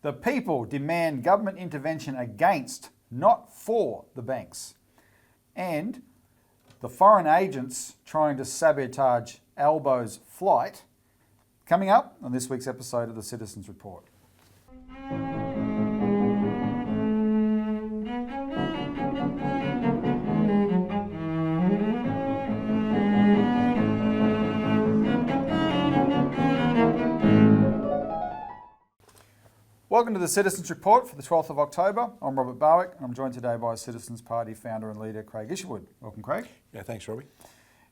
The people demand government intervention against, not for, the banks. And the foreign agents trying to sabotage Albo's flight. Coming up on this week's episode of the Citizens Report. Welcome to the Citizens Report for the 12th of October. I'm Robert Barwick and I'm joined today by Citizens Party founder and leader Craig Isherwood. Welcome, Craig. Yeah, thanks, Robbie.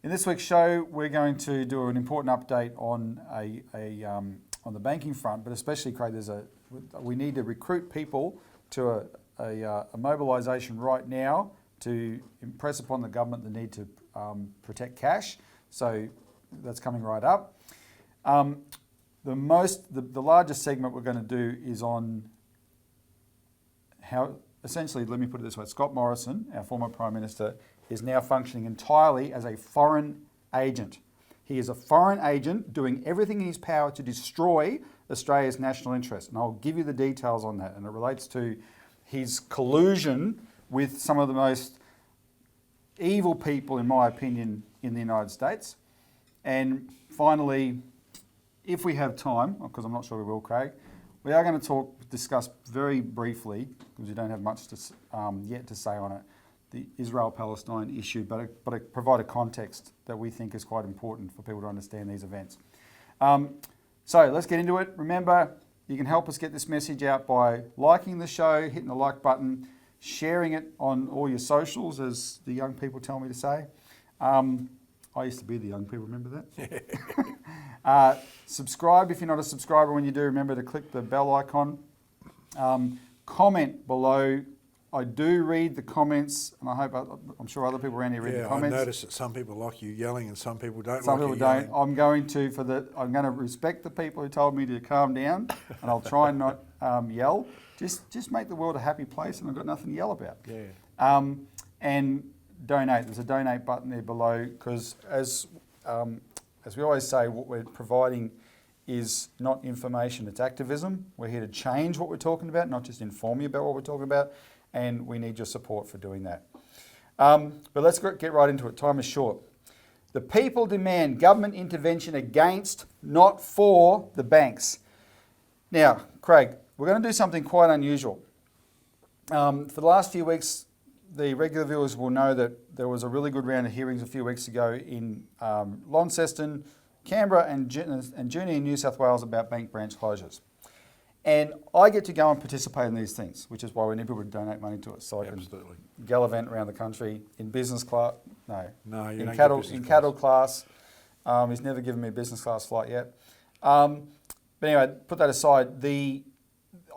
In this week's show, we're going to do an important update on on the banking front, but especially, Craig, we need to recruit people to a mobilisation right now to impress upon the government the need to protect cash. So that's coming right up. The largest segment we're going to do is on how, essentially, let me put it this way, Scott Morrison, our former Prime Minister, is now functioning entirely as a foreign agent. He is a foreign agent doing everything in his power to destroy Australia's national interest. And I'll give you the details on that. And it relates to his collusion with some of the most evil people, in my opinion, in the United States. And finally, if we have time, because I'm not sure we will, Craig, we are going to discuss very briefly, because we don't have much yet to say on it, the Israel-Palestine issue, but I provide a context that we think is quite important for people to understand these events. So let's get into it. Remember, you can help us get this message out by liking the show, hitting the like button, sharing it on all your socials, as the young people tell me to say. I used to be the young people, remember that? Subscribe if you're not a subscriber. When you do, remember to click the bell icon. Comment below. I do read the comments, and I'm sure other people around here read the comments. I noticed that some people like you yelling and some people don't. Some people don't. I'm going to respect the people who told me to calm down, and I'll try and not yell. Just make the world a happy place, and I've got nothing to yell about. Yeah. And donate. There's a donate button there below, because as we always say, what we're providing is not information, it's activism. We're here to change what we're talking about, not just inform you about what we're talking about, and we need your support for doing that. But let's get right into it. Time is short. The people demand government intervention against, not for, the banks. Now, Craig, we're going to do something quite unusual. For the last few weeks, the regular viewers will know that there was a really good round of hearings a few weeks ago in Launceston, Canberra and Junee in New South Wales about bank branch closures. And I get to go and participate in these things, which is why we need people to donate money to us. So I can gallivant around the country in business class. No, you in cattle class. He's never given me a business class flight yet. But anyway, put that aside.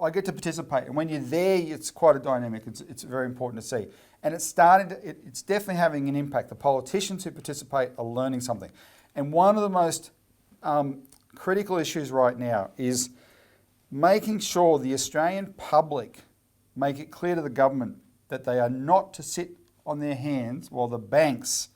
I get to participate, and when you're there, it's quite a dynamic. It's very important to see, and it's definitely having an impact. The politicians who participate are learning something, and one of the most critical issues right now is making sure the Australian public make it clear to the government that they are not to sit on their hands while the banks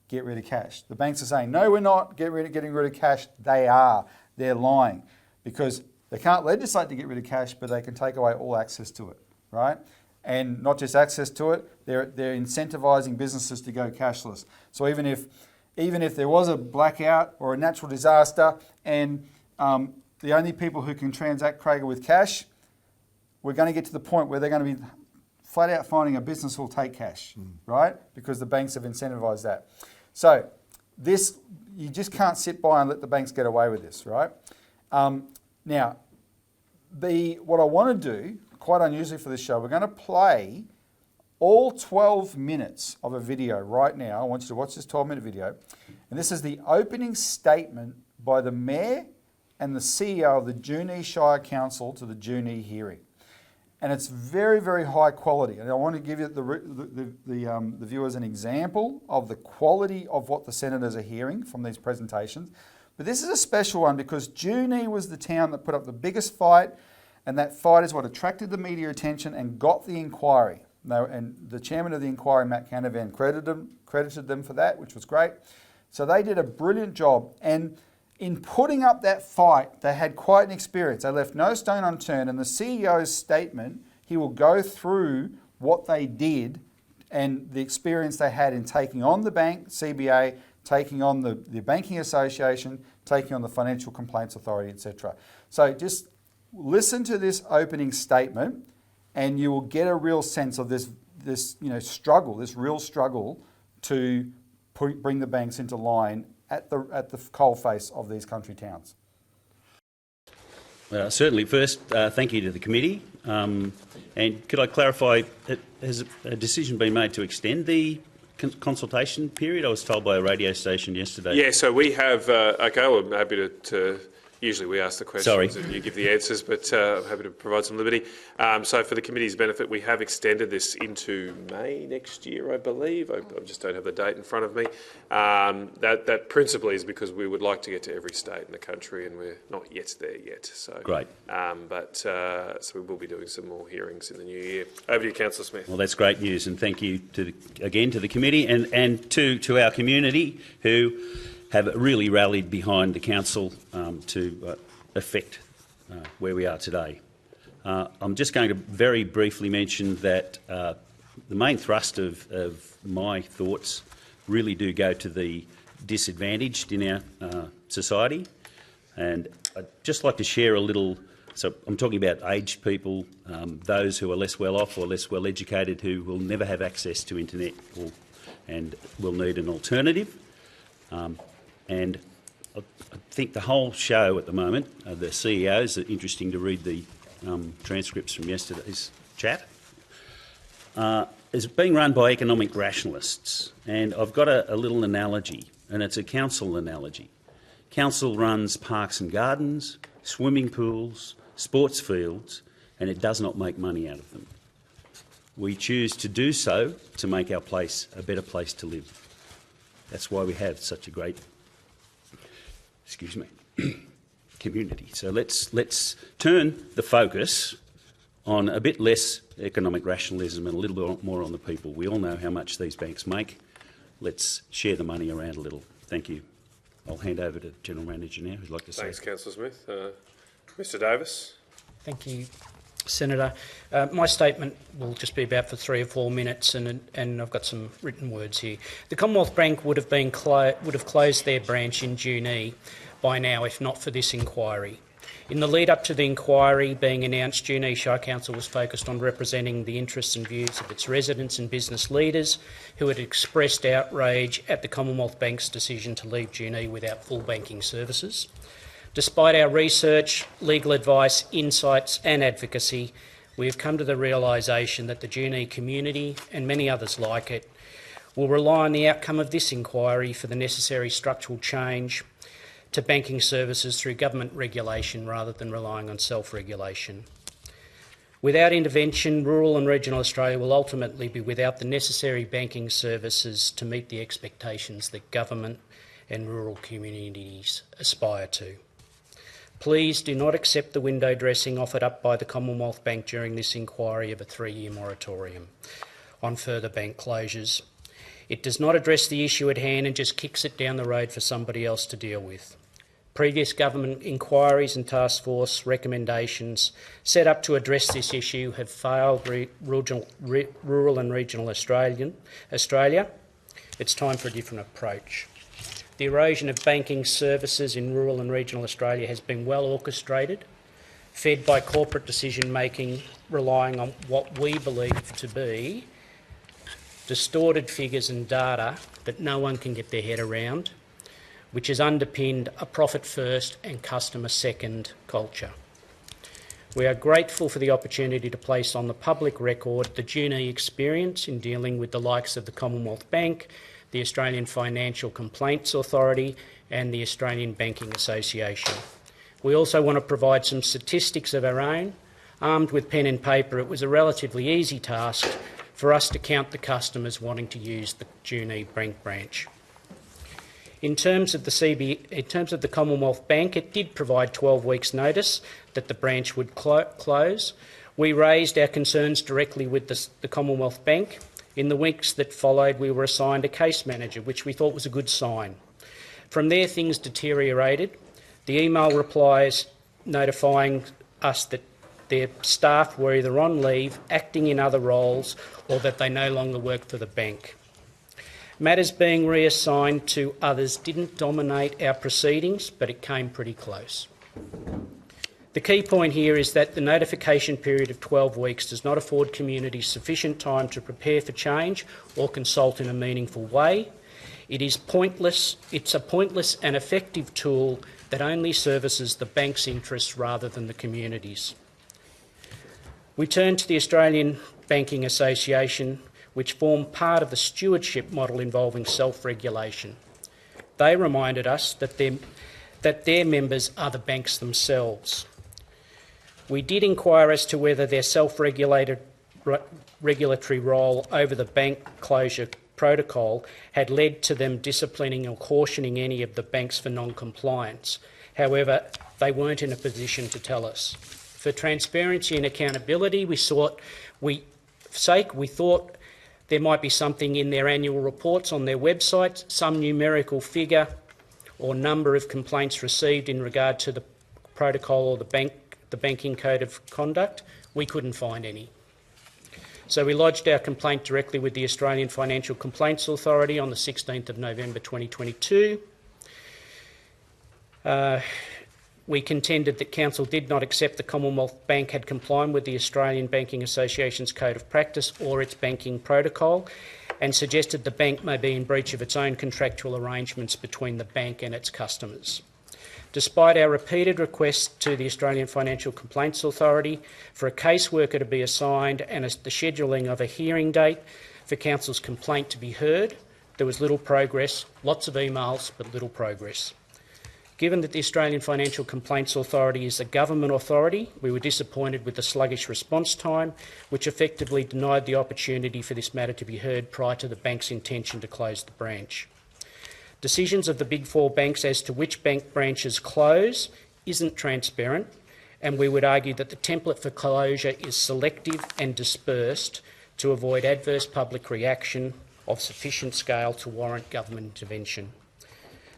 get rid of cash. The banks are saying, no, we're not getting rid of cash. They are. They're lying, because they can't legislate to get rid of cash, but they can take away all access to it, right? And not just access to it, they're incentivising businesses to go cashless. So even if there was a blackout or a natural disaster, and the only people who can transact, Craig, with cash, we're going to get to the point where they're going to be flat out finding a business who will take cash, right? Because the banks have incentivised that. So you just can't sit by and let the banks get away with this, right? Now, what I want to do, quite unusually for this show, we're going to play all 12 minutes of a video right now. I want you to watch this 12-minute video. And this is the opening statement by the Mayor and the CEO of the Junee Shire Council to the Junee hearing. And it's very, very high quality. And I want to give you the viewers an example of the quality of what the senators are hearing from these presentations. But this is a special one because Junee was the town that put up the biggest fight, and that fight is what attracted the media attention and got the inquiry. And the chairman of the inquiry, Matt Canavan, credited them for that, which was great. So they did a brilliant job. And in putting up that fight, they had quite an experience. They left no stone unturned, and the CEO's statement, he will go through what they did and the experience they had in taking on the bank, CBA, taking on the Banking Association, taking on the Financial Complaints Authority, etc. So just listen to this opening statement and you will get a real sense of this struggle, this real struggle to bring the banks into line at the coalface of these country towns. Certainly. First, thank you to the committee. And could I clarify, has a decision been made to extend the consultation period? I was told by a radio station yesterday. Yeah, so we have, okay, well, I'm happy to usually we ask the questions and you give the answers, but I'm happy to provide some liberty. So for the committee's benefit, we have extended this into May next year, I believe. I just don't have the date in front of me. That principally is because we would like to get to every state in the country and we're not yet there yet. So, great. So we will be doing some more hearings in the new year. Over to you, Councillor Smith. Well, that's great news, and thank you again to the committee and to our community who have really rallied behind the council to effect where we are today. I'm just going to very briefly mention that the main thrust of my thoughts really do go to the disadvantaged in our society, and I'd just like to share a little. So I'm talking about aged people, those who are less well off or less well educated, who will never have access to internet and will need an alternative. And I think the whole show at the moment, the CEOs, are interesting to read the transcripts from yesterday's chat, is being run by economic rationalists. And I've got a little analogy, and it's a council analogy. Council runs parks and gardens, swimming pools, sports fields, and it does not make money out of them. We choose to do so to make our place a better place to live. That's why we have such a great community. So let's turn the focus on a bit less economic rationalism and a little bit more on the people. We all know how much these banks make. Let's share the money around a little. Thank you. I'll hand over to General Manager now, who'd like to say. Thanks, Councillor Smith. Mr Davis. Thank you, Senator. My statement will just be about for 3 or 4 minutes, and I've got some written words here. The Commonwealth Bank would have closed their branch in Junee by now if not for this inquiry. In the lead up to the inquiry being announced, Junee Shire Council was focused on representing the interests and views of its residents and business leaders who had expressed outrage at the Commonwealth Bank's decision to leave Junee without full banking services. Despite our research, legal advice, insights and advocacy, we have come to the realisation that the Junee community and many others like it will rely on the outcome of this inquiry for the necessary structural change to banking services through government regulation rather than relying on self-regulation. Without intervention, rural and regional Australia will ultimately be without the necessary banking services to meet the expectations that government and rural communities aspire to. Please do not accept the window dressing offered up by the Commonwealth Bank during this inquiry of a 3-year moratorium on further bank closures. It does not address the issue at hand and just kicks it down the road for somebody else to deal with. Previous government inquiries and task force recommendations set up to address this issue have failed rural and regional Australia. It's time for a different approach. The erosion of banking services in rural and regional Australia has been well orchestrated, fed by corporate decision-making relying on what we believe to be distorted figures and data that no one can get their head around, which has underpinned a profit-first and customer-second culture. We are grateful for the opportunity to place on the public record the Junee experience in dealing with the likes of the Commonwealth Bank, the Australian Financial Complaints Authority and the Australian Banking Association. We also want to provide some statistics of our own. Armed with pen and paper, it was a relatively easy task for us to count the customers wanting to use the Junee Bank branch. In terms of the Commonwealth Bank, it did provide 12 weeks' notice that the branch would close. We raised our concerns directly with the Commonwealth Bank. In the weeks that followed, we were assigned a case manager, which we thought was a good sign. From there, things deteriorated The email replies notifying us that their staff were either on leave, acting in other roles, or that they no longer work for the bank. Matters being reassigned to others didn't dominate our proceedings, but it came pretty close. The key point here is that the notification period of 12 weeks does not afford communities sufficient time to prepare for change or consult in a meaningful way. It's a pointless and effective tool that only services the bank's interests rather than the community's. We turn to the Australian Banking Association, which form part of the stewardship model involving self-regulation. They reminded us that their members are the banks themselves. We did inquire as to whether their self-regulatory role over the bank closure protocol had led to them disciplining or cautioning any of the banks for non-compliance. However, they weren't in a position to tell us. For transparency and accountability, we thought there might be something in their annual reports on their website, some numerical figure or number of complaints received in regard to the protocol or the banking code of conduct. We couldn't find any. So we lodged our complaint directly with the Australian Financial Complaints Authority on the 16th of November 2022. We contended that Council did not accept the Commonwealth Bank had complied with the Australian Banking Association's Code of Practice or its banking protocol, and suggested the bank may be in breach of its own contractual arrangements between the bank and its customers. Despite our repeated requests to the Australian Financial Complaints Authority for a caseworker to be assigned and the scheduling of a hearing date for Council's complaint to be heard, there was little progress, lots of emails, but little progress. Given that the Australian Financial Complaints Authority is a government authority, we were disappointed with the sluggish response time, which effectively denied the opportunity for this matter to be heard prior to the bank's intention to close the branch. Decisions of the Big Four banks as to which bank branches close isn't transparent, and we would argue that the template for closure is selective and dispersed to avoid adverse public reaction of sufficient scale to warrant government intervention.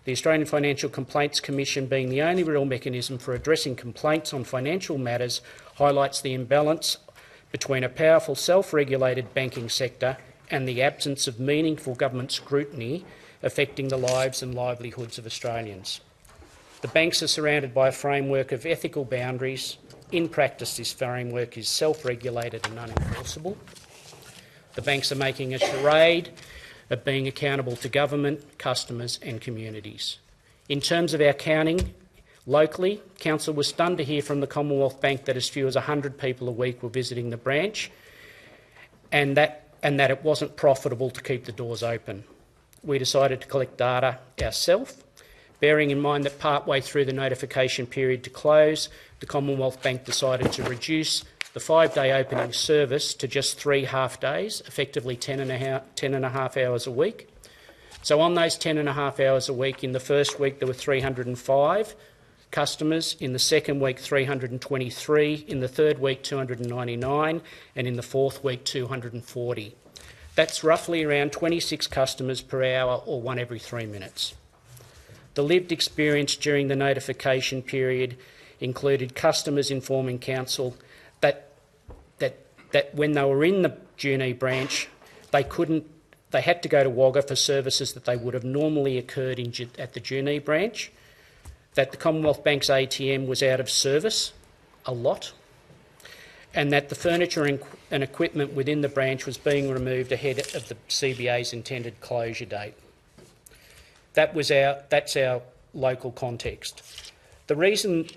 The Australian Financial Complaints Commission, being the only real mechanism for addressing complaints on financial matters, highlights the imbalance between a powerful self-regulated banking sector and the absence of meaningful government scrutiny affecting the lives and livelihoods of Australians. The banks are surrounded by a framework of ethical boundaries. In practice, this framework is self-regulated and unenforceable. The banks are making a charade of being accountable to government, customers and communities. In terms of our counting, locally, Council was stunned to hear from the Commonwealth Bank that as few as 100 people a week were visiting the branch and that it wasn't profitable to keep the doors open. We decided to collect data ourselves, bearing in mind that partway through the notification period to close, the Commonwealth Bank decided to reduce the 5-day opening service to just 3 half days, effectively 10 and a half hours a week. So on those 10 and a half hours a week, in the first week there were 305 customers, in the second week 323, in the third week 299, and in the fourth week 240. That's roughly around 26 customers per hour, or one every 3 minutes. The lived experience during the notification period included customers informing Council that when they were in the Junee branch, they had to go to Wagga for services that they would have normally occurred at the Junee branch, that the Commonwealth Bank's ATM was out of service a lot, and that the furniture and equipment within the branch was being removed ahead of the CBA's intended closure date. That's our local context. The reason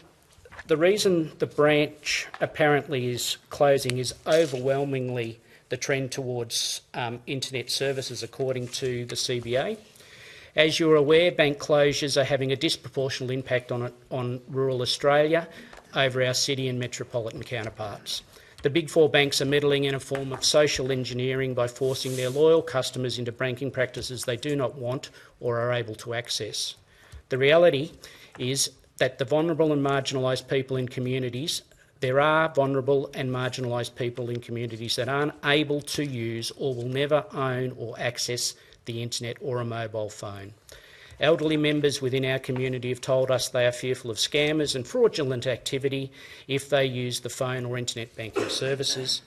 the branch apparently is closing is overwhelmingly the trend towards internet services, according to the CBA. As you're aware, bank closures are having a disproportionate impact on rural Australia over our city and metropolitan counterparts. The Big Four banks are meddling in a form of social engineering by forcing their loyal customers into banking practices they do not want or are able to access. The reality is that the vulnerable and marginalised people in communities, there are vulnerable and marginalised people in communities that aren't able to use or will never own or access the internet or a mobile phone. Elderly members within our community have told us they are fearful of scammers and fraudulent activity if they use the phone or internet banking services.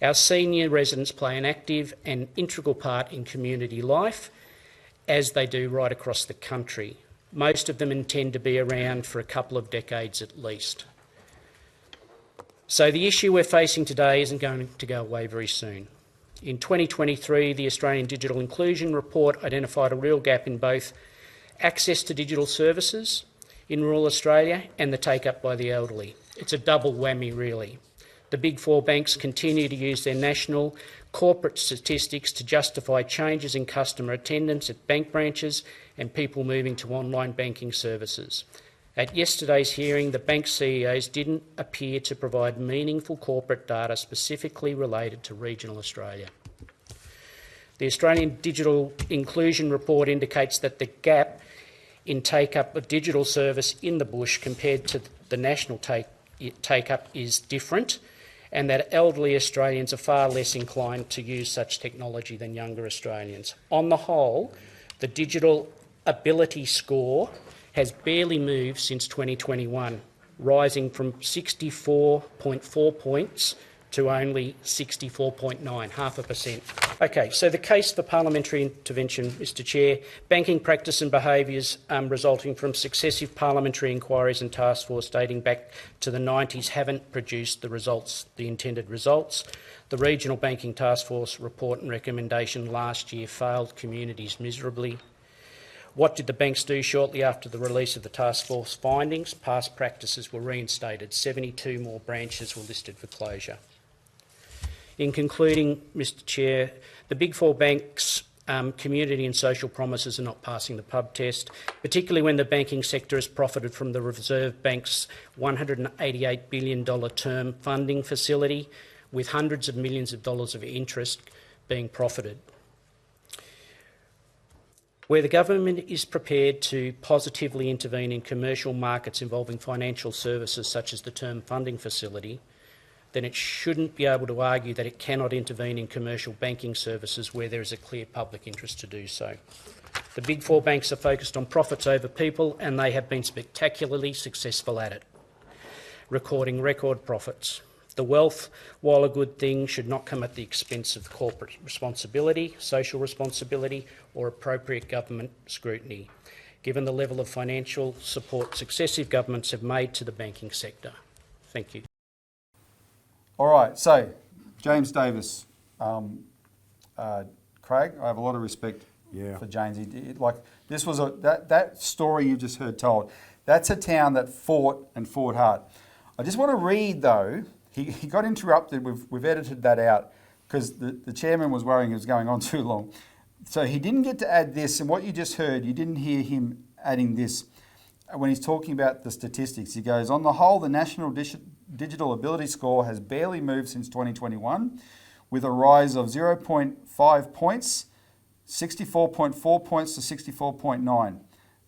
Our senior residents play an active and integral part in community life, as they do right across the country. Most of them intend to be around for a couple of decades at least. So the issue we're facing today isn't going to go away very soon. In 2023, the Australian Digital Inclusion Report identified a real gap in both access to digital services in rural Australia and the take-up by the elderly. It's a double whammy, really. The Big Four banks continue to use their national corporate statistics to justify changes in customer attendance at bank branches and people moving to online banking services. At yesterday's hearing, the bank CEOs didn't appear to provide meaningful corporate data specifically related to regional Australia. The Australian Digital Inclusion Report indicates that the gap in take-up of digital service in the bush compared to the national take-up is different, and that elderly Australians are far less inclined to use such technology than younger Australians. On the whole, the digital ability score has barely moved since 2021, rising from 64.4 points to only 64.9, 0.5%. Okay, so the case for parliamentary intervention, Mr Chair, banking practice and behaviours resulting from successive parliamentary inquiries and task force dating back to the 90s haven't produced the intended results. The Regional Banking Task Force report and recommendation last year failed communities miserably. What did the banks do shortly after the release of the task force findings? Past practices were reinstated. 72 more branches were listed for closure. In concluding, Mr Chair, the Big Four banks' community and social promises are not passing the pub test, particularly when the banking sector has profited from the Reserve Bank's $188 billion term funding facility, with hundreds of millions of dollars of interest being profited. Where the government is prepared to positively intervene in commercial markets involving financial services such as the term funding facility, then it shouldn't be able to argue that it cannot intervene in commercial banking services where there is a clear public interest to do so. The Big Four banks are focused on profits over people, and they have been spectacularly successful at it, recording record profits. The wealth, while a good thing, should not come at the expense of corporate responsibility, social responsibility, or appropriate government scrutiny, given the level of financial support successive governments have made to the banking sector. Thank you. All right, so James Davis, Craig, I have a lot of respect for James. This was that story you just heard told. That's a town that fought hard. I just want to read though. He got interrupted. We've edited that out because the chairman was worrying it was going on too long. So he didn't get to add this, and what you just heard, you didn't hear him adding this. When he's talking about the statistics, he goes, on the whole, the National Digital Ability Score has barely moved since 2021, with a rise of 0.5 points, 64.4 points to 64.9.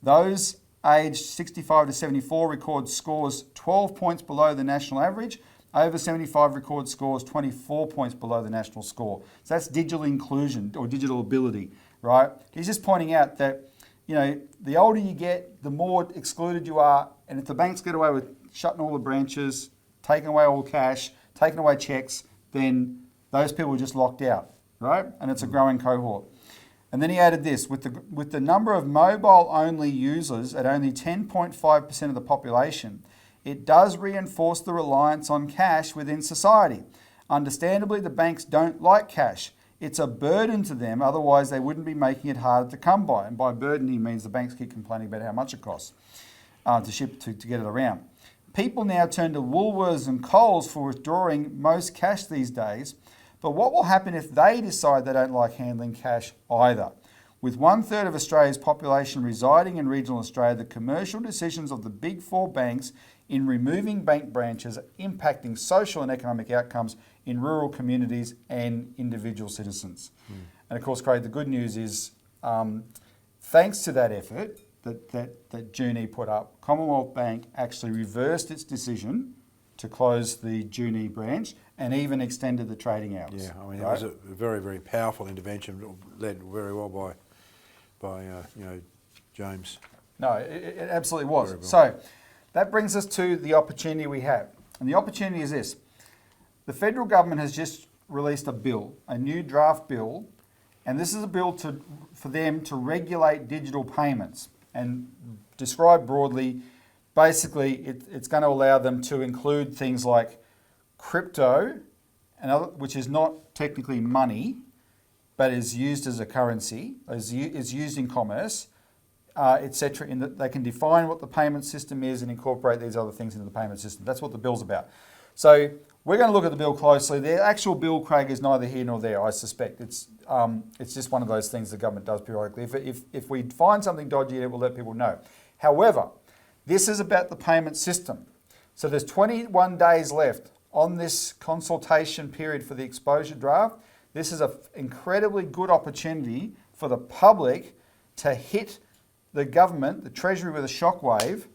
Those aged 65 to 74 record scores 12 points below the national average. Over 75 record scores 24 points below the national score. So that's digital inclusion or digital ability, right? He's just pointing out that, you know, the older you get, the more excluded you are. And if the banks get away with shutting all the branches, taking away all cash, taking away cheques, then those people are just locked out, right? And it's a growing cohort. And then he added this, with the number of mobile-only users at only 10.5% of the population, it does reinforce the reliance on cash within society. Understandably, the banks don't like cash. It's a burden to them, otherwise they wouldn't be making it harder to come by. And by burden, he means the banks keep complaining about how much it costs to ship to get it around. People now turn to Woolworths and Coles for withdrawing most cash these days. But what will happen if they decide they don't like handling cash either? With 1/3 of Australia's population residing in regional Australia, the commercial decisions of the Big Four banks in removing bank branches are impacting social and economic outcomes in rural communities and individual citizens. And of course, Craig, the good news is, thanks to that effort that Junee put up, Commonwealth Bank actually reversed its decision to close the Junee branch and even extended the trading hours. Yeah, I mean, right? It was a very, very powerful intervention led very well by James. No, it absolutely was. So that brings us to the opportunity we have. And the opportunity is this. The federal government has just released a bill, a new draft bill, and this is a bill for them to regulate digital payments. And described broadly, basically it's going to allow them to include things like crypto, which is not technically money, but is used as a currency, is used in commerce, etc. In that they can define what the payment system is and incorporate these other things into the payment system. That's what the bill's about. So we're going to look at the bill closely. The actual bill, Craig, is neither here nor there, I suspect. It's just one of those things the government does periodically. If we find something dodgy, it will let people know. However, this is about the payment system. So there's 21 days left on this consultation period for the exposure draft. This is an incredibly good opportunity for the public to hit the government, the Treasury, with a shockwave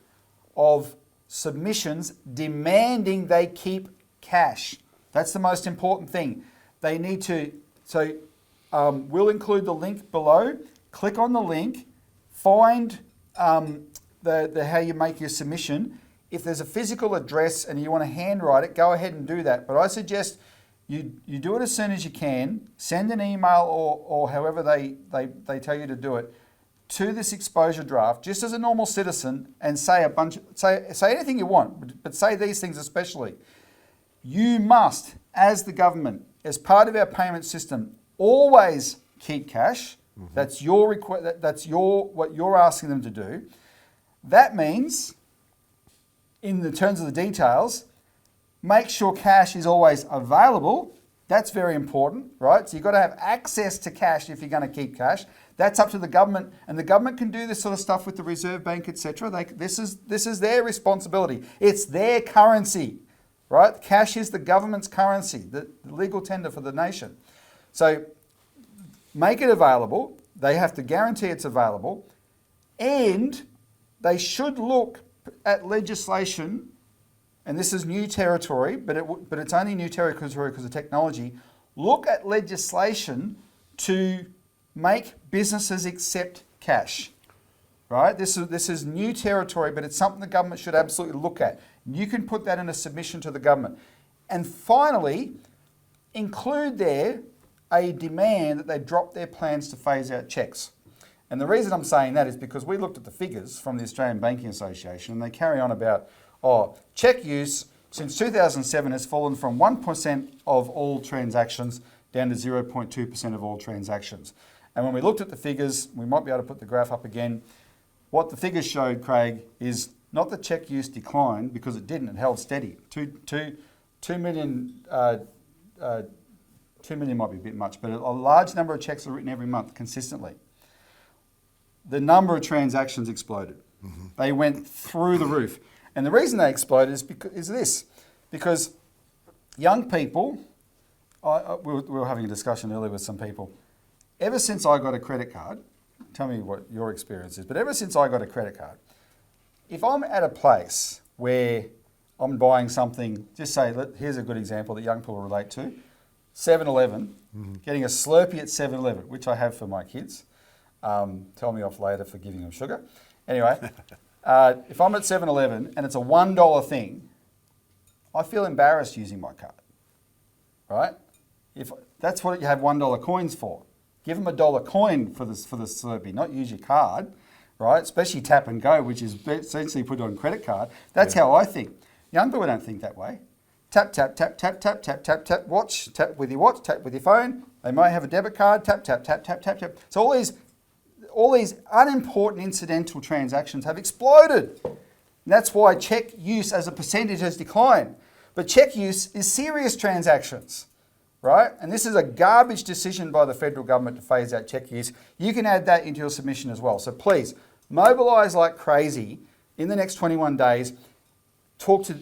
of submissions demanding they keep cash. That's the most important thing. They need to, we'll include the link below. Click on the link, find how you make your submission. If there's a physical address and you want to handwrite it, go ahead and do that. But I suggest you do it as soon as you can. Send an email or however they tell you to do it to this exposure draft, just as a normal citizen, and say anything you want, but say these things especially. You must, as the government, as part of our payment system, always keep cash. Mm-hmm. That's your request. That's what you're asking them to do. That means, in the terms of the details, make sure cash is always available. That's very important, right? So you've got to have access to cash if you're going to keep cash. That's up to the government, and the government can do this sort of stuff with the Reserve Bank, etc. This is their responsibility. It's their currency, right? Cash is the government's currency, the legal tender for the nation. So make it available. They have to guarantee it's available, and they should look at legislation. And this is new territory, but it's only new territory because of technology. Look at legislation to make businesses accept cash, right? This is new territory, but it's something the government should absolutely look at. You can put that in a submission to the government. And finally, include there a demand that they drop their plans to phase out cheques. And the reason I'm saying that is because we looked at the figures from the Australian Banking Association, and they carry on about cheque use since 2007 has fallen from 1% of all transactions down to 0.2% of all transactions. And when we looked at the figures, we might be able to put the graph up again. What the figures showed, Craig, is not that cheque use declined, because it didn't. It held steady. 2 million might be a bit much, but a large number of cheques are written every month consistently. The number of transactions exploded. Mm-hmm. They went through the roof. And the reason they exploded is because young people, we were having a discussion earlier with some people, ever since I got a credit card, tell me what your experience is, but ever since I got a credit card, if I'm at a place where I'm buying something, just say, here's a good example that young people relate to, 7-Eleven, getting a Slurpee at 7-Eleven, which I have for my kids. Tell me off later for giving them sugar. Anyway, if I'm at 7-Eleven and it's a $1 thing, I feel embarrassed using my card, right? If that's what you have $1 coins for. Give them a $1 coin for the Slurpee, not use your card, right? Especially tap and go, which is essentially put on credit card. That's how I think. Young people don't think that way. Tap, tap, tap, tap, tap, tap, tap, tap, watch, tap with your watch, tap with your phone. They might have a debit card, tap, tap, tap, tap, tap, tap. So all these unimportant incidental transactions have exploded. And that's why cheque use as a percentage has declined. But cheque use is serious transactions, right? And this is a garbage decision by the federal government to phase out cheque use. You can add that into your submission as well. So please, mobilise like crazy in the next 21 days. Talk to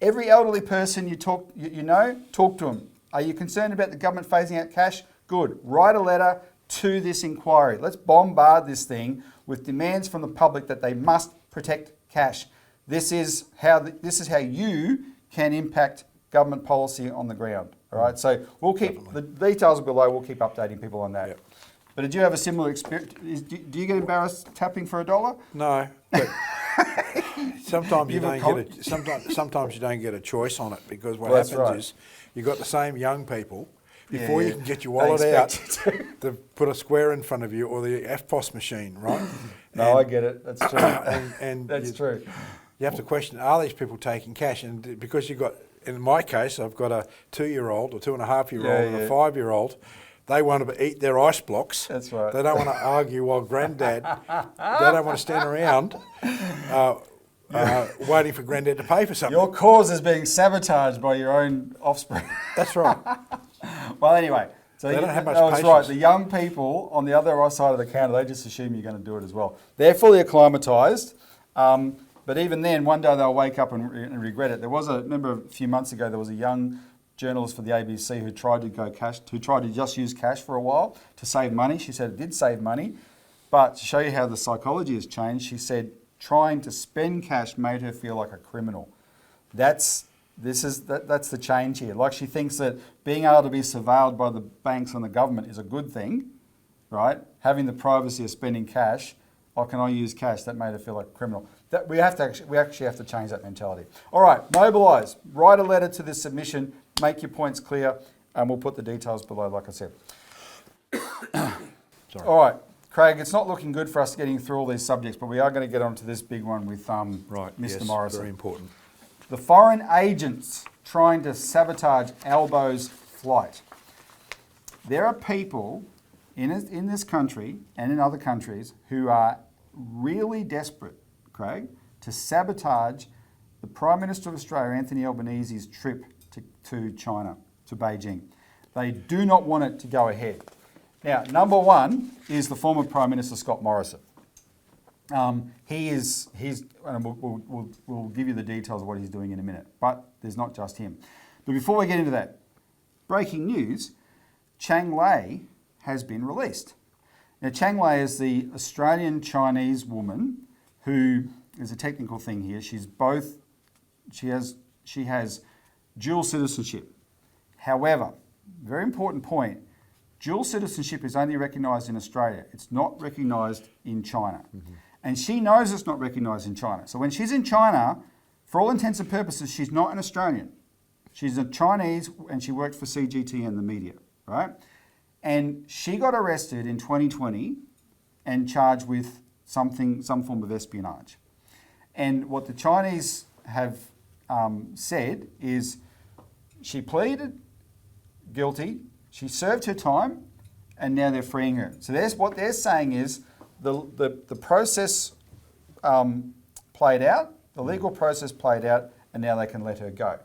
every elderly person talk to them. Are you concerned about the government phasing out cash? Good. Write a letter to this inquiry. Let's bombard this thing with demands from the public that they must protect cash. This is how you can impact government policy on the ground. All right. So we'll keep the details below. We'll keep updating people on that. Yep. But did you have a similar experience? Do you get embarrassed tapping for $1? No, but sometimes you You've don't a get sometimes you don't get a choice on it, because what Well, that's happens right. is you've got the same young people. Before Yeah, you can get your they wallet out, expect you they put a square in front of you, or the FPOS machine, right? No, I get it. That's true. and That's true. You have to question, are these people taking cash? And because you've got, in my case, I've got a 2-year-old or 2.5-year-old and a 5-year-old. They want to eat their ice blocks. That's right. They don't want to argue while granddad, they don't want to stand around waiting for granddad to pay for something. Your cause is being sabotaged by your own offspring. That's right. Well, anyway. So They don't have much that's patience. right. The young people on the other side of the counter, they just assume you're going to do it as well. They're fully acclimatised. But even then, one day they'll wake up and regret it. Remember a few months ago, there was a young journalist for the ABC who tried to just use cash for a while to save money. She said it did save money, but to show you how the psychology has changed, she said trying to spend cash made her feel like a criminal. That's the change here. Like, she thinks that being able to be surveilled by the banks and the government is a good thing, right? Having the privacy of spending cash, can I use cash? That made her feel like a criminal. We actually have to change that mentality. All right, mobilise. Write a letter to this submission. Make your points clear, and we'll put the details below, like I said. Sorry. All right, Craig, it's not looking good for us getting through all these subjects, but we are going to get onto this big one with Right, Mr. yes, Morrison. very important. The foreign agents trying to sabotage Albo's flight. There are people in this country and in other countries who are really desperate, Craig, to sabotage the Prime Minister of Australia, Anthony Albanese's trip to China, to Beijing. They do not want it to go ahead. Now, number one is the former Prime Minister, Scott Morrison. And we'll give you the details of what he's doing in a minute, but there's not just him. But before we get into that, breaking news, Chang Lei has been released. Now, Chang Lei is the Australian-Chinese woman who, there's a technical thing here, she has dual citizenship. However, very important point, dual citizenship is only recognised in Australia. It's not recognised in China. Mm-hmm. And she knows it's not recognised in China. So when she's in China, for all intents and purposes, she's not an Australian. She's a Chinese, and she worked for CGT and the media, right? And she got arrested in 2020 and charged with some form of espionage. And what the Chinese have said is she pleaded guilty, she served her time, and now they're freeing her. So what they're saying is the process played out, the legal process played out, and now they can let her go.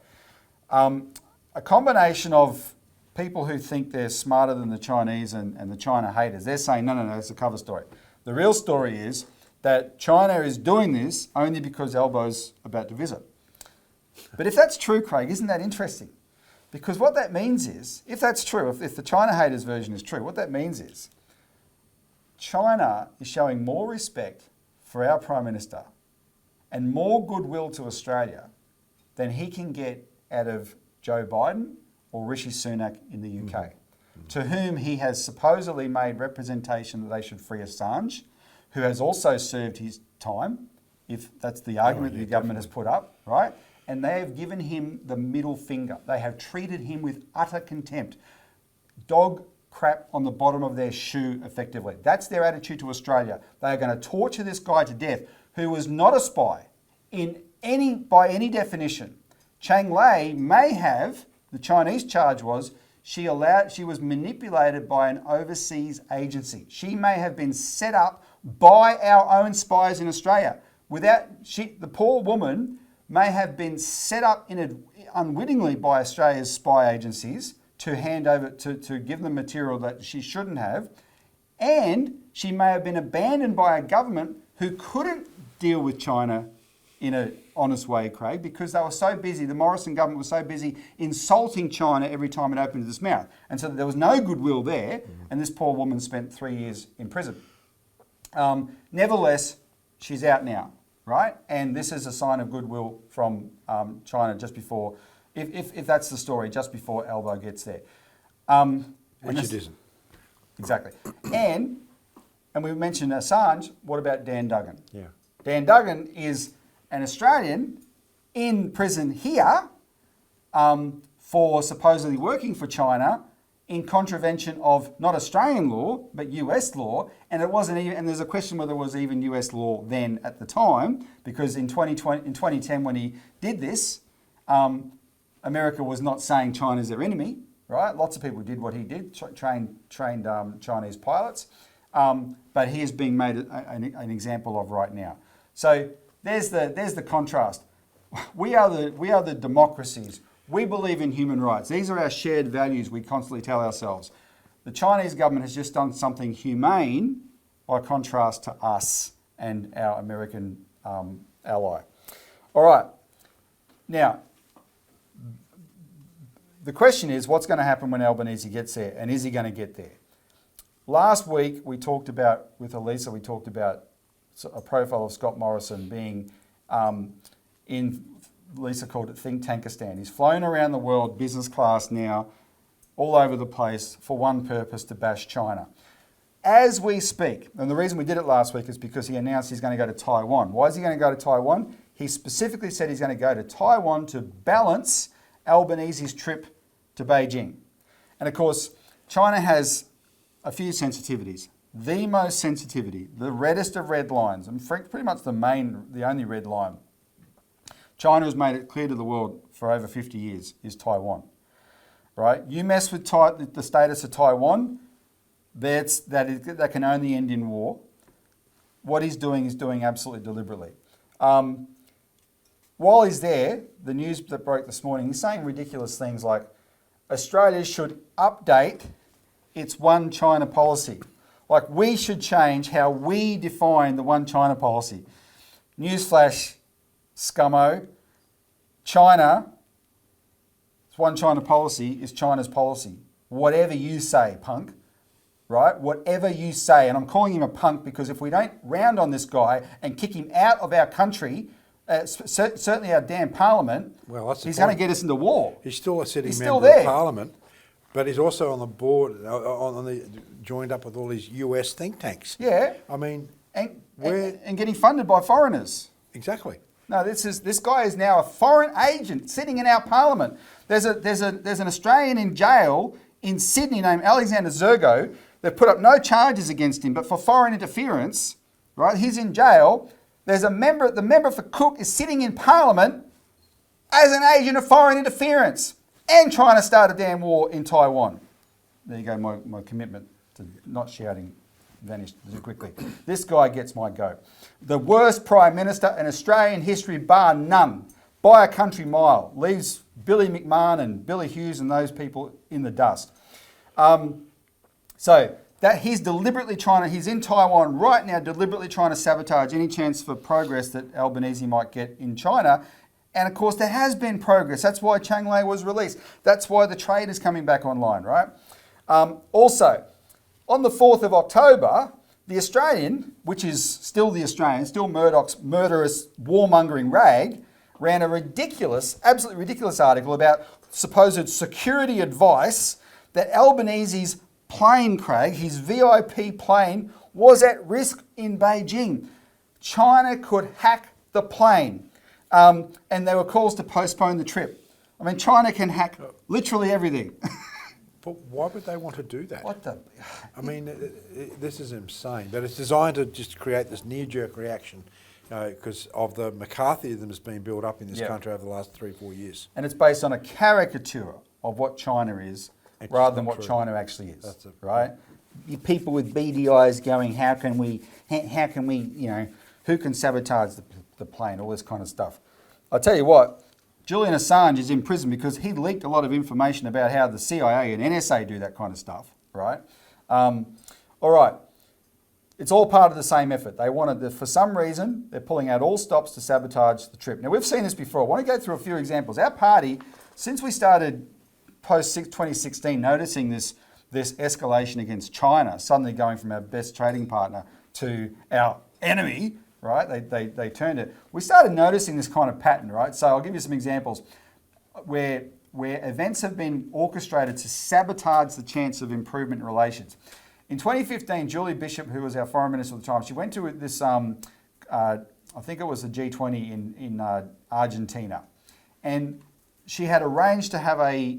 A combination of people who think they're smarter than the Chinese and the China haters, they're saying, no, it's a cover story. The real story is that China is doing this only because Albo's about to visit. But if that's true, Craig, isn't that interesting? Because what that means is, if that's true, if the China haters version is true, what that means is China is showing more respect for our Prime Minister and more goodwill to Australia than he can get out of Joe Biden or Rishi Sunak in the UK, to whom he has supposedly made representation that they should free Assange, who has also served his time, if that's the argument the government has put up, right? And they have given him the middle finger. They have treated him with utter contempt. Dog crap on the bottom of their shoe, effectively. That's their attitude to Australia. They are going to torture this guy to death, who was not a spy by any definition. Chang Lei may have, the Chinese charge was, she was manipulated by an overseas agency. She may have been set up by our own spies in Australia. The poor woman may have been set up unwittingly by Australia's spy agencies to hand over, to give them material that she shouldn't have. And she may have been abandoned by a government who couldn't deal with China in an honest way, Craig, because they were so busy, the Morrison government was so busy insulting China every time it opened its mouth. And so there was no goodwill there, and this poor woman spent 3 years in prison. Nevertheless, she's out now, right? And this is a sign of goodwill from China just before, if that's the story, just before Albo gets there. Which it isn't. Exactly. And we mentioned Assange, what about Dan Duggan? Yeah. Dan Duggan is an Australian in prison here for supposedly working for China in contravention of not Australian law, but US law. And it wasn't even, and there's a question whether it was even US law then at the time, because in 2010 when he did this, America was not saying China's their enemy, right? Lots of people did what he did, trained Chinese pilots. But he is being made an example of right now. So there's the contrast. We are the democracies. We believe in human rights. These are our shared values we constantly tell ourselves. The Chinese government has just done something humane by contrast to us and our American ally. All right. Now, the question is, what's going to happen when Albanese gets there, and is he going to get there? Last week, we talked about, with Elisa, we talked about a profile of Scott Morrison being in, Lisa called it think tankistan. He's flown around the world, business class now, all over the place for one purpose, to bash China. As we speak, and the reason we did it last week is because he announced he's going to go to Taiwan. Why is he going to go to Taiwan? He specifically said he's going to go to Taiwan to balance Albanese's trip to Beijing. And of course, China has a few sensitivities. The most sensitivity, the reddest of red lines, and pretty much the only red line, China has made it clear to the world for over 50 years, is Taiwan. Right? You mess with the status of Taiwan, that can only end in war. What he's doing absolutely deliberately. While he's there, the news that broke this morning, he's saying ridiculous things like Australia should update its one China policy. Like, we should change how we define the one China policy. Newsflash, scummo. China's one China policy is China's policy. Whatever you say, punk. Right? Whatever you say. And I'm calling him a punk because if we don't round on this guy and kick him out of our country, certainly our damn parliament, he's going to get us into war. He's still a sitting member of parliament, but he's also on the board, joined up with all these US think tanks. Yeah. I mean, and getting funded by foreigners. Exactly. No, this guy is now a foreign agent sitting in our parliament. There's an Australian in jail in Sydney named Alexander Zergo. They've put up no charges against him, but for foreign interference, right? He's in jail. There's the member for Cook is sitting in Parliament as an agent of foreign interference and trying to start a damn war in Taiwan. There you go, my commitment to not shouting vanished too quickly. This guy gets my goat. The worst Prime Minister in Australian history, bar none, by a country mile. Leaves Billy McMahon and Billy Hughes and those people in the dust. So that he's in Taiwan right now, deliberately trying to sabotage any chance for progress that Albanese might get in China. And of course, there has been progress. That's why Chiang Lai was released. That's why the trade is coming back online, right? Also, on the 4th of October, The Australian, which is still The Australian, still Murdoch's murderous warmongering rag, ran a ridiculous, absolutely ridiculous article about supposed security advice that Albanese's plane, Craig, his VIP plane, was at risk in Beijing. China could hack the plane, and there were calls to postpone the trip. I mean, China can hack literally everything. But why would they want to do that? What the? I mean, this is insane. But it's designed to just create this knee-jerk reaction because of the McCarthyism that's been built up in this country over the last 3-4 years. And it's based on a caricature of what China is rather than what China actually is. That's right? You people with beady eyes going, how can we, you know, who can sabotage the plane, all this kind of stuff. I'll tell you what, Julian Assange is in prison because he leaked a lot of information about how the CIA and NSA do that kind of stuff, right? All right. It's all part of the same effort. They wanted, for some reason, they're pulling out all stops to sabotage the trip. Now, we've seen this before. I want to go through a few examples. Our party, since we started post-2016, noticing this escalation against China, suddenly going from our best trading partner to our enemy, right? They turned it. We started noticing this kind of pattern, right? So I'll give you some examples where events have been orchestrated to sabotage the chance of improvement in relations. In 2015, Julie Bishop, who was our foreign minister at the time, she went to this, I think it was the G20 in Argentina. And she had arranged to have a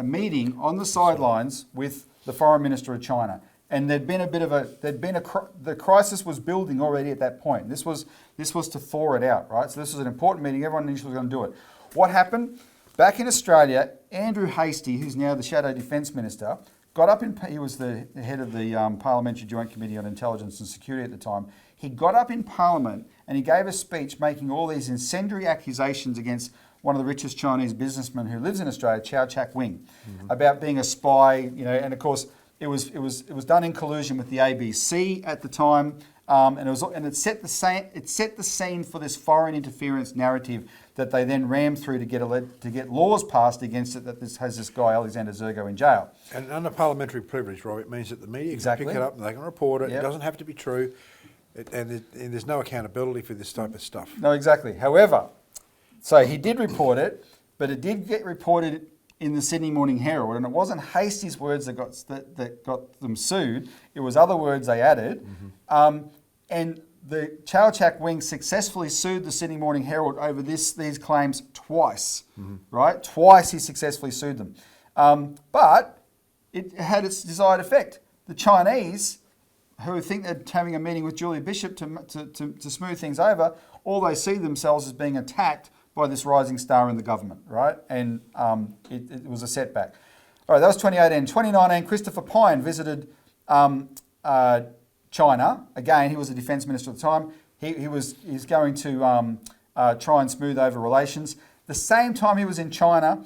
meeting on the sidelines with the foreign minister of China. And the crisis was building already at that point. This was to thaw it out, right? So this was an important meeting. Everyone knew she was going to do it. What happened? Back in Australia, Andrew Hastie, who's now the Shadow Defence Minister, he was the head of the Parliamentary Joint Committee on Intelligence and Security at the time. He got up in Parliament and he gave a speech making all these incendiary accusations against one of the richest Chinese businessmen who lives in Australia, Chow Chak Wing, about being a spy, and of course it was done in collusion with the ABC at the time, and it set the scene for this foreign interference narrative that they then rammed through to get laws passed against it. That has this guy Alexander Zergo in jail. And under parliamentary privilege, Rob, it means that the media can pick it up and they can report it. Yep. It doesn't have to be true, and there's no accountability for this type of stuff. No, exactly. However, so he did report it, but it did get reported in the Sydney Morning Herald, and it wasn't Hastie's words that got them sued. It was other words they added, and the Chow Chak Wing successfully sued the Sydney Morning Herald over these claims twice, right? Twice he successfully sued them. But it had its desired effect. The Chinese, who think they're having a meeting with Julie Bishop to smooth things over, all they see themselves as being attacked by this rising star in the government, right? And it was a setback. All right, that was 2018. 2019, Christopher Pyne visited China. Again, he was the defence minister at the time. He's going to try and smooth over relations. The same time he was in China,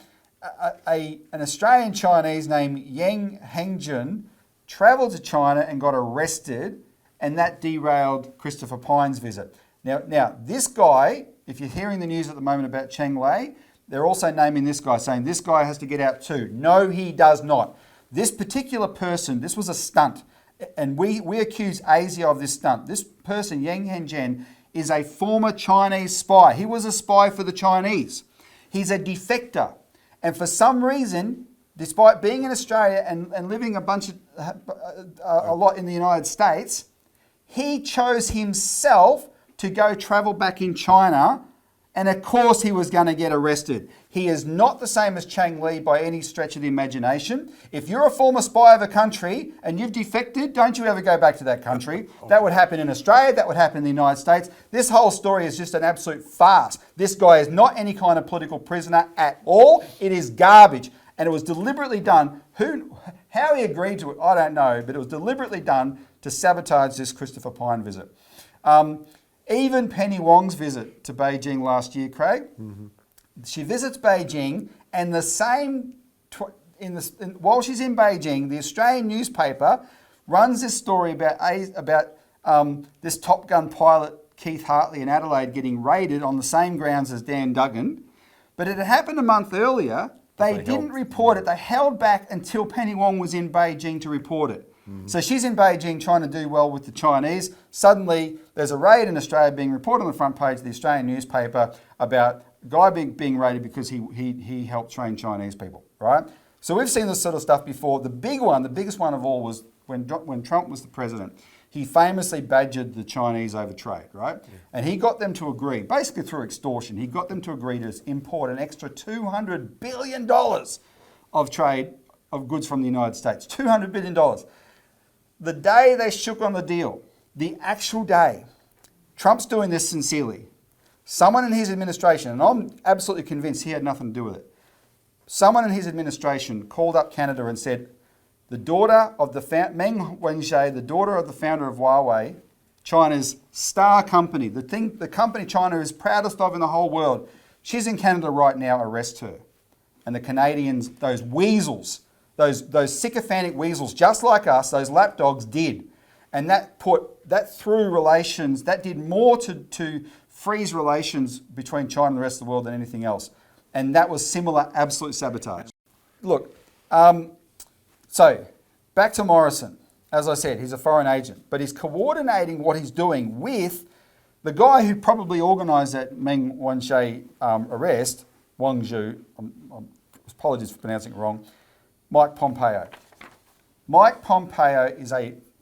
an Australian Chinese named Yang Hengjun travelled to China and got arrested, and that derailed Christopher Pyne's visit. Now this guy, if you're hearing the news at the moment about Cheng Lei, they're also naming this guy, saying this guy has to get out too. No, he does not. This particular person, this was a stunt. And we accuse Asia of this stunt. This person, Yang Hengjun, is a former Chinese spy. He was a spy for the Chinese. He's a defector. And for some reason, despite being in Australia and living a lot in the United States, he chose himself to go travel back in China, and of course he was going to get arrested. He is not the same as Cheng Lei by any stretch of the imagination. If you're a former spy of a country and you've defected, don't you ever go back to that country. That would happen in Australia, that would happen in the United States. This whole story is just an absolute farce. This guy is not any kind of political prisoner at all. It is garbage. And it was deliberately done. How he agreed to it, I don't know, but it was deliberately done to sabotage this Christopher Pyne visit. Even Penny Wong's visit to Beijing last year, Craig, she visits Beijing, and while she's in Beijing, the Australian newspaper runs this story about this Top Gun pilot Keith Hartley in Adelaide getting raided on the same grounds as Dan Duggan, but it had happened a month earlier. They didn't report it. They held back until Penny Wong was in Beijing to report it. So she's in Beijing trying to do well with the Chinese. Suddenly, there's a raid in Australia being reported on the front page of the Australian newspaper about a guy being raided because he helped train Chinese people, right? So we've seen this sort of stuff before. The biggest one of all was when Trump was the president. He famously badgered the Chinese over trade, right? Yeah. And he got them to agree, basically through extortion, he got them to agree to import an extra $200 billion of trade of goods from the United States. $200 billion. The day they shook on the deal, the actual day, Trump's doing this sincerely. Someone in his administration, and I'm absolutely convinced he had nothing to do with it, someone in his administration called up Canada and said, the daughter of Meng Wanzhou, the daughter of the founder of Huawei, China's star company, the company China is proudest of in the whole world, she's in Canada right now, arrest her. And the Canadians, those weasels, those sycophantic weasels, just like us, those lapdogs did. And that threw relations, that did more to freeze relations between China and the rest of the world than anything else. And that was similar absolute sabotage. Look, so back to Morrison. As I said, he's a foreign agent, but he's coordinating what he's doing with the guy who probably organised that Meng Wanzhou arrest, Wang Zhu, apologies for pronouncing it wrong, Mike Pompeo. Mike Pompeo is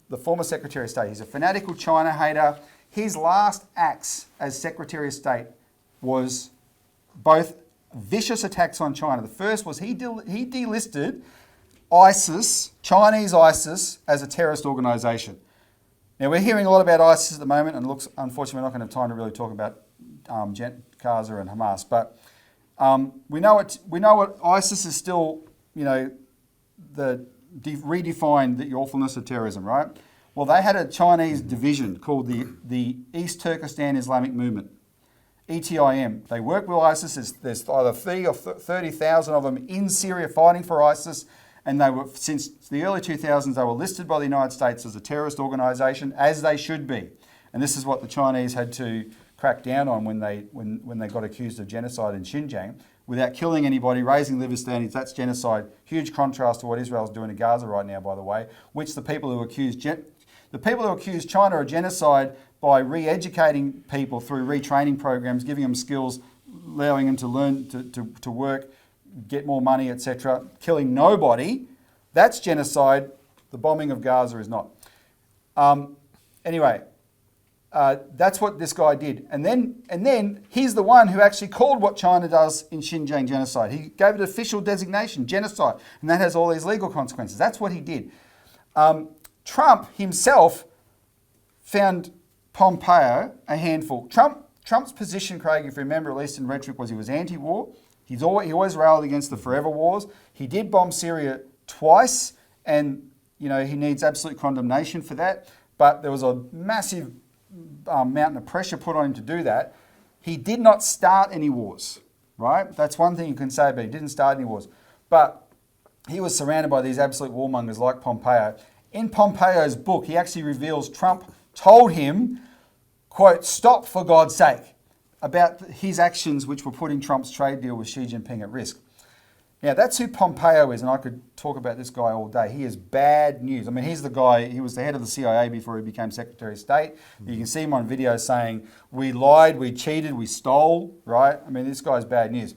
the former Secretary of State. He's a fanatical China hater. His last acts as Secretary of State was both vicious attacks on China. The first was he delisted ISIS, Chinese ISIS, as a terrorist organisation. Now, we're hearing a lot about ISIS at the moment, and unfortunately, we're not going to have time to really talk about Gaza and Hamas. But we know what ISIS is still, redefined the awfulness of terrorism, right? Well, they had a Chinese division called the East Turkestan Islamic Movement, ETIM. They work with ISIS. There's either 30 or 30,000 of them in Syria fighting for ISIS. And they were, since the early 2000s, they were listed by the United States as a terrorist organisation, as they should be. And this is what the Chinese had to crack down on when they got accused of genocide in Xinjiang, without killing anybody, raising living standards. That's genocide. Huge contrast to what Israel's doing in Gaza right now, by the way, which the people who accuse China of genocide by re-educating people through retraining programs, giving them skills, allowing them to learn to work, get more money, etc., killing nobody, that's genocide. The bombing of Gaza is not. Anyway, that's what this guy did. And then he's the one who actually called what China does in Xinjiang genocide. He gave it official designation, genocide, and that has all these legal consequences. That's what he did. Trump himself found Pompeo a handful. Trump's position, Craig, if you remember, at least in rhetoric, was he was anti-war. He always railed against the forever wars. He did bomb Syria twice, and he needs absolute condemnation for that. But there was a massive mountain of pressure put on him to do that. He did not start any wars, right? That's one thing you can say, but he didn't start any wars. But he was surrounded by these absolute warmongers like Pompeo. In Pompeo's book, he actually reveals Trump told him, quote, "Stop for God's sake," about his actions which were putting Trump's trade deal with Xi Jinping at risk. Now, that's who Pompeo is, and I could talk about this guy all day. He is bad news. I mean, he's the guy, he was the head of the CIA before he became Secretary of State. You can see him on video saying, we lied, we cheated, we stole, right? I mean, this guy's bad news.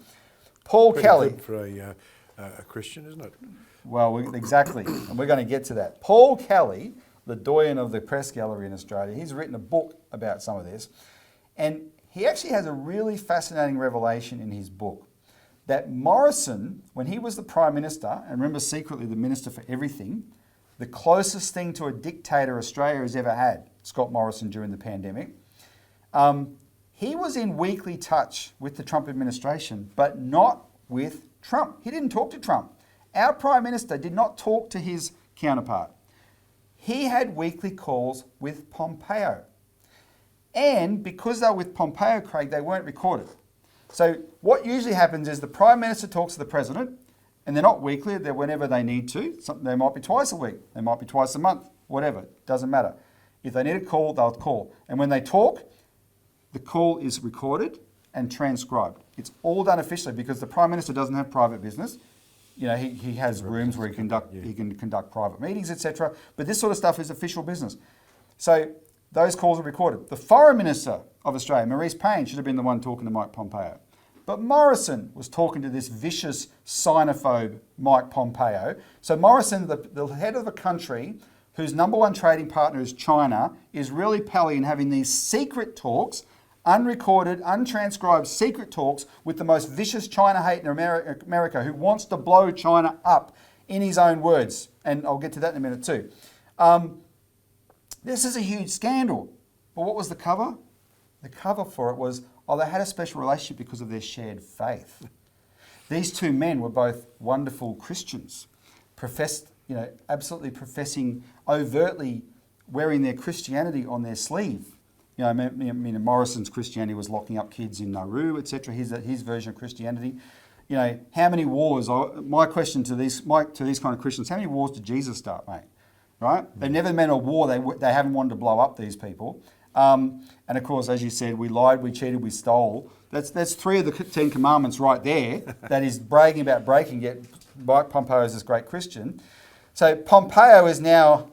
Paul Pretty Kelly. good for a Christian, isn't it? Well, exactly, and we're going to get to that. Paul Kelly, the doyen of the press gallery in Australia, he's written a book about some of this, and he actually has a really fascinating revelation in his book that Morrison, when he was the Prime Minister, and remember secretly the Minister for Everything, the closest thing to a dictator Australia has ever had, Scott Morrison during the pandemic, he was in weekly touch with the Trump administration, but not with Trump. He didn't talk to Trump. Our Prime Minister did not talk to his counterpart. He had weekly calls with Pompeo. And because they were with Pompeo, Craig, they weren't recorded. So what usually happens is the Prime Minister talks to the President, and they're not weekly, they're whenever they need to. They might be twice a week, they might be twice a month, whatever, doesn't matter. If they need a call, they'll call. And when they talk, the call is recorded and transcribed. It's all done officially because the Prime Minister doesn't have private business. He has rooms where he can conduct private meetings, etc. But this sort of stuff is official business. So those calls are recorded. The Foreign Minister of Australia, Maurice Payne, should have been the one talking to Mike Pompeo. But Morrison was talking to this vicious xenophobe Mike Pompeo. So Morrison, the head of a country whose number one trading partner is China, is really pally in having these secret talks, unrecorded, untranscribed secret talks with the most vicious China hate in America, who wants to blow China up, in his own words. And I'll get to that in a minute too. This is a huge scandal. But what was the cover? The cover for it was, they had a special relationship because of their shared faith. These two men were both wonderful Christians, absolutely professing, overtly wearing their Christianity on their sleeve. Morrison's Christianity was locking up kids in Nauru, etc. His version of Christianity. How many wars? My question to these kind of Christians: how many wars did Jesus start, mate? Right? They've never meant a war. They haven't wanted to blow up these people. And of course, as you said, we lied, we cheated, we stole. That's 3 of the 10 commandments right there. That is bragging about breaking. Yet Mike Pompeo is this great Christian. So Pompeo is now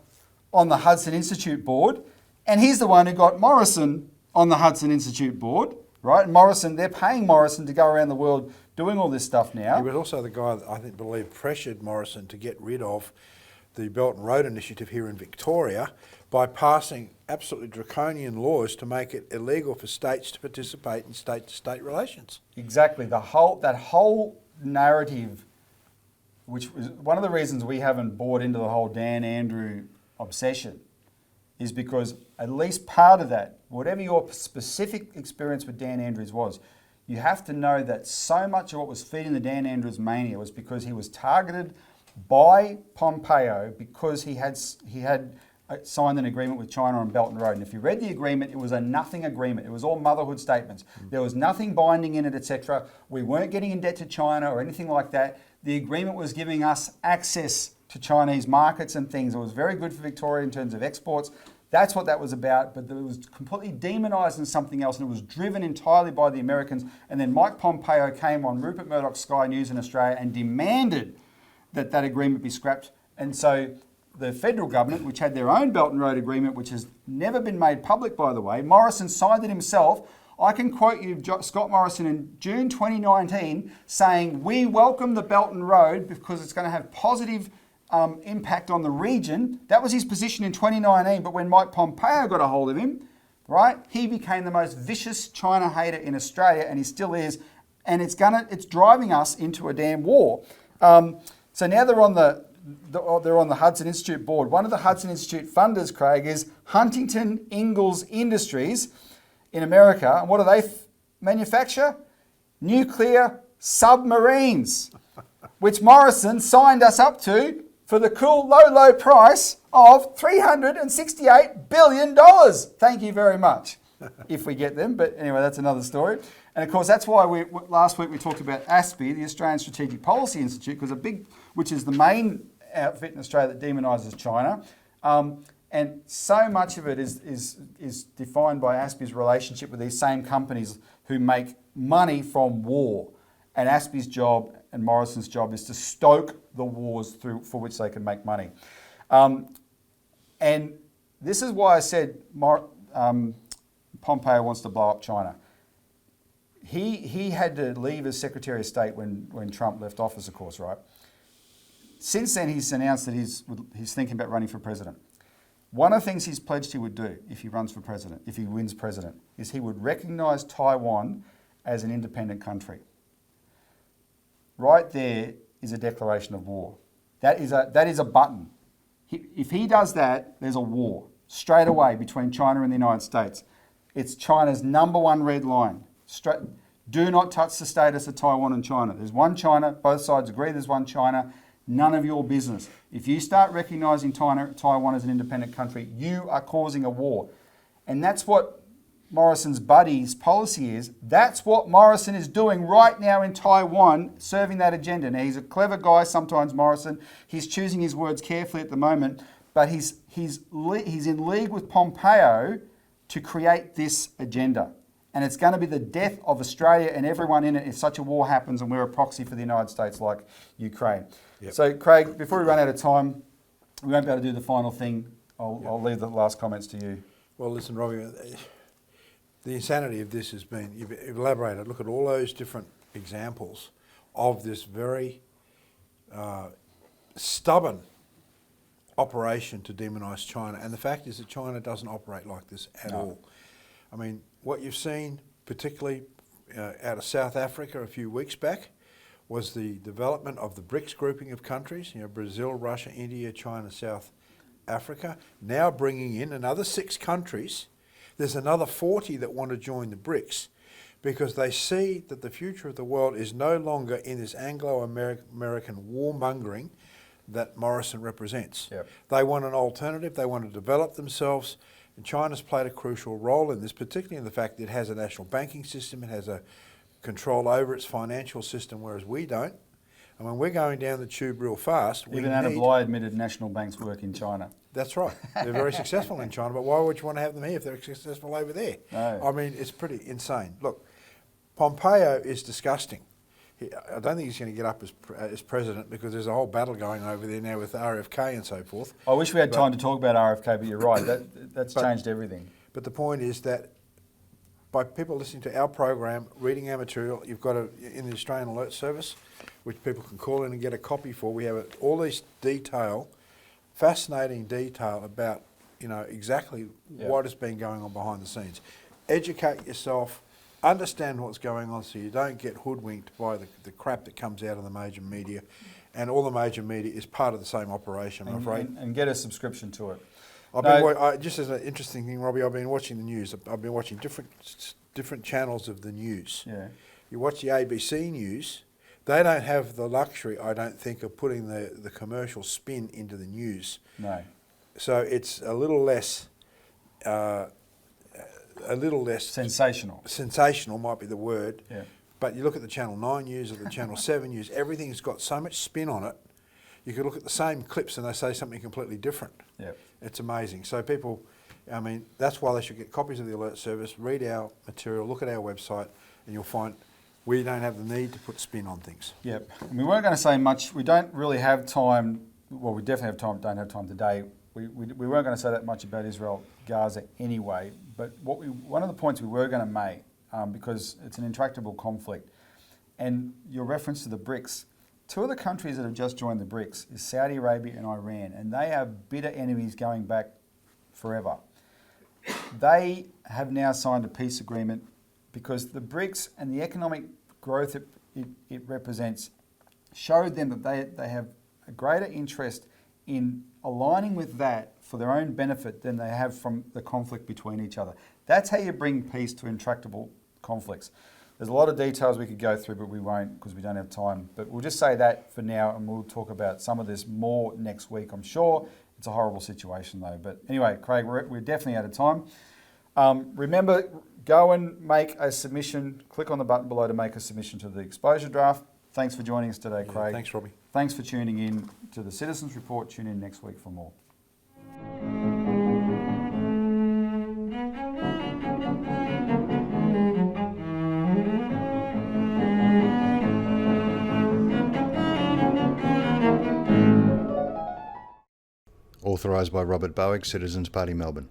on the Hudson Institute board, and he's the one who got Morrison on the Hudson Institute board, right? And they're paying Morrison to go around the world doing all this stuff now. He was also the guy that I believe pressured Morrison to get rid of the Belt and Road Initiative here in Victoria by passing absolutely draconian laws to make it illegal for states to participate in state-to-state relations. Exactly. That whole narrative, which was one of the reasons we haven't bought into the whole Dan Andrew obsession, is because at least part of that, whatever your specific experience with Dan Andrews was, you have to know that so much of what was feeding the Dan Andrews mania was because he was targeted by Pompeo because he had signed an agreement with China on Belt and Road. And if you read the agreement, it was a nothing agreement. It was all motherhood statements. There was nothing binding in it, etc. We weren't getting in debt to China or anything like that. The agreement was giving us access to Chinese markets and things. It was very good for Victoria in terms of exports. That's what that was about, but it was completely demonised in something else, and it was driven entirely by the Americans. And then Mike Pompeo came on Rupert Murdoch's Sky News in Australia and demanded that that agreement be scrapped. And so the federal government, which had their own Belt and Road Agreement, which has never been made public, by the way, Morrison signed it himself. I can quote you, Scott Morrison, in June 2019, saying, "We welcome the Belt and Road because it's going to have positive impact on the region." That was his position in 2019, but when Mike Pompeo got a hold of him, right, he became the most vicious China hater in Australia, and he still is, and it's driving us into a damn war. So now they're on the Hudson Institute board. One of the Hudson Institute funders, Craig, is Huntington Ingalls Industries in America. And what do they manufacture? Nuclear submarines, which Morrison signed us up to for the cool low price of $368 billion. Thank you very much, if we get them. But anyway, that's another story. And of course, that's why last week we talked about ASPI, the Australian Strategic Policy Institute, which is the main outfit in Australia that demonises China. And so much of it is defined by ASPI's relationship with these same companies who make money from war. And ASPI's job and Morrison's job is to stoke the wars for which they can make money. And this is why I said Pompeo wants to blow up China. He had to leave as Secretary of State when Trump left office, of course, right? Since then, he's announced that he's thinking about running for president. One of the things he's pledged he would do if he runs for president, if he wins president, is he would recognise Taiwan as an independent country. Right there is a declaration of war. That is a button. If he does that, there's a war straight away between China and the United States. It's China's number one red line. Do not touch the status of Taiwan and China. There's one China. Both sides agree there's one China. None of your business. If you start recognising Taiwan as an independent country, you are causing a war. And that's what Morrison's buddy's policy is. That's what Morrison is doing right now in Taiwan, serving that agenda. Now, he's a clever guy sometimes, Morrison. He's choosing his words carefully at the moment, but he's in league with Pompeo to create this agenda. And it's going to be the death of Australia and everyone in it if such a war happens and we're a proxy for the United States like Ukraine. Yep. So, Craig, before we run out of time, we won't be able to do the final thing. I'll leave the last comments to you. Well, listen, Robbie, the insanity of this has been, you've elaborated, look at all those different examples of this very stubborn operation to demonise China. And the fact is that China doesn't operate like this at all. I mean, what you've seen, particularly out of South Africa a few weeks back, was the development of the BRICS grouping of countries, Brazil, Russia, India, China, South Africa, now bringing in another 6 countries. There's another 40 that want to join the BRICS because they see that the future of the world is no longer in this Anglo-American warmongering that Morrison represents. Yep. They want an alternative, they want to develop themselves, and China's played a crucial role in this, particularly in the fact that it has a national banking system, it has a control over its financial system, whereas we don't. And when we're going down the tube real fast, even Anna Bligh admitted national banks work in China. That's right. They're very successful in China, but why would you want to have them here if they're successful over there? No. I mean, it's pretty insane. Look, Pompeo is disgusting. I don't think he's going to get up as president because there's a whole battle going over there now with RFK and so forth. I wish we had time to talk about RFK, but you're right. That's changed everything. But the point is that by people listening to our program, reading our material, you've got in the Australian Alert Service, which people can call in and get a copy for. We have all this detail fascinating detail about, you know, exactly what has been going on behind the scenes. Educate yourself, understand what's going on so you don't get hoodwinked by the crap that comes out of the major media. And all the major media is part of the same operation, I'm afraid. And get a subscription to it. Just as an interesting thing, Robbie, I've been watching the news. I've been watching different channels of the news. Yeah. You watch the ABC news, they don't have the luxury, I don't think, of putting the commercial spin into the news. No. So it's a little less Sensational. sensational might be the word. Yeah. But you look at the Channel 9 news or the Channel 7 news, everything's got so much spin on it. You could look at the same clips and they say something completely different. Yeah. It's amazing. So people, I mean, that's why they should get copies of the alert service, read our material, look at our website, and you'll find we don't have the need to put spin on things. Yep. And we weren't going to say much. We don't really have time. Well, we definitely have time. Don't have time today. We weren't going to say that much about Israel, Gaza anyway. But one of the points we were going to make, because it's an intractable conflict, and your reference to the BRICS, two of the countries that have just joined the BRICS is Saudi Arabia and Iran, and they are bitter enemies going back forever. They have now signed a peace agreement because the BRICS and the economic growth it represents showed them that they have a greater interest in aligning with that for their own benefit than they have from the conflict between each other. That's how you bring peace to intractable conflicts. There's a lot of details we could go through, but we won't because we don't have time. But we'll just say that for now, and we'll talk about some of this more next week, I'm sure. It's a horrible situation, though. But anyway, Craig, we're definitely out of time. Remember, go and make a submission. Click on the button below to make a submission to the exposure draft. Thanks for joining us today, Craig. Thanks, Robbie. Thanks for tuning in to the Citizens Report. Tune in next week for more. Authorised by Robert Barwick, Citizens Party, Melbourne.